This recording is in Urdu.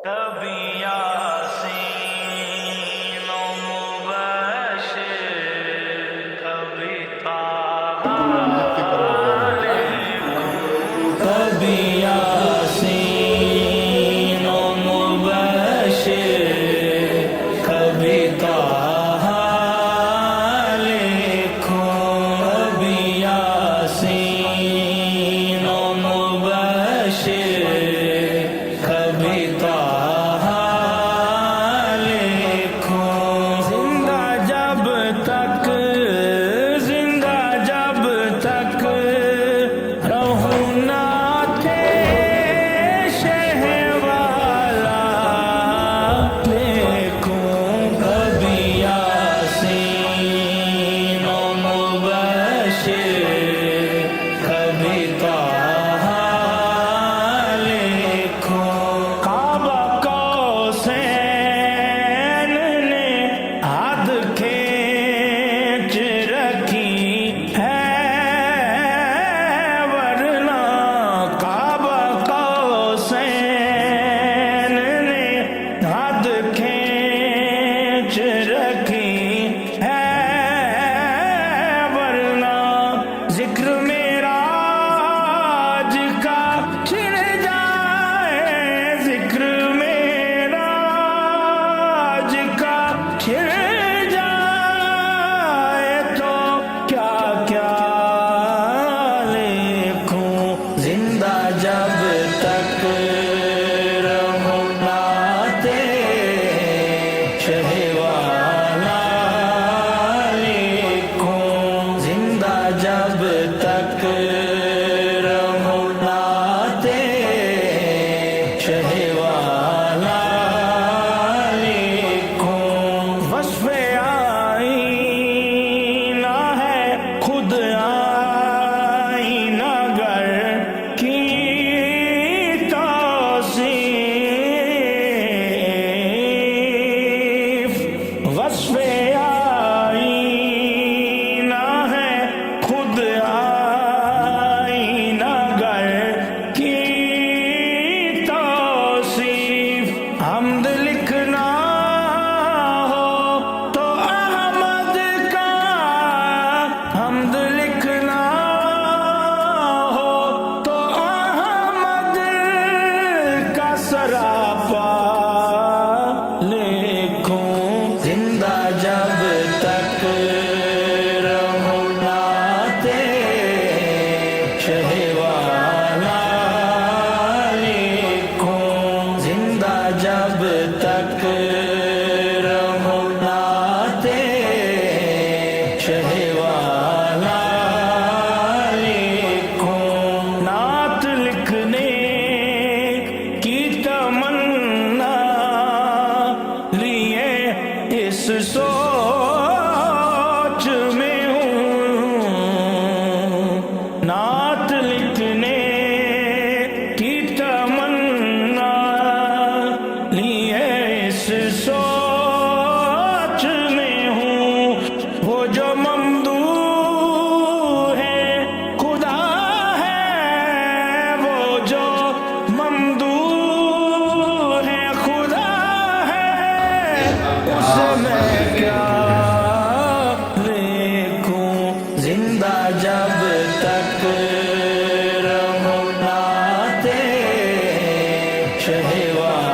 کبھی یاسین و مبشر، کبھی طٰہٰ، کبھی یاسین و مبشر، کبھی طٰہٰ لکھو، کبھی یاسین و مبشر، کبھی طٰہٰ لکھو۔ زندہ جب تک رہوں نعت شہ والا لکھوں، کبھی یاسین و مبشر، کبھی طٰہٰ لکھو۔ کعبہ قوسین نے حد کھینچ رکھی ہے، ورنہ کعبہ قوسین نے حد کھینچ رکھی ہے، ورنہ ذکر معراج کا چھڑ جائے، ذکر معراج کا چھڑ جائے تو کیا کیا لکھوں۔ زندہ جب تک رہوں نعت شہ والا لکھوں، زندہ جب تک رہوں نعت شہ والا لکھوں۔ وصف آئینہ ہے خود آئینہ گر کی توصیف، وصف آئینہ ہے خود آئینہ گر کی توصیف۔ حمد لکھنا ہو تو احمد کا، حمد لکھنا ہو تو احمد کا سراپا لکھوں۔ زندہ جب تک رہوں نعت شہ والا لکھوں، زندہ جب تک رہوں نعت شہ والا لکھوں۔ نعت لکھنے کی تمنا لیے اس سوچ میں ہوں، نعت لکھنے کی تمنا لیے اس سوچ میں ہوں۔ وہ جو ممدوح ہے خدا ہے، وہ جو ممدوح ہے خدا ہے، اس میں کیا لکھوں۔ زندہ جب تک رہوں نعت شہ والا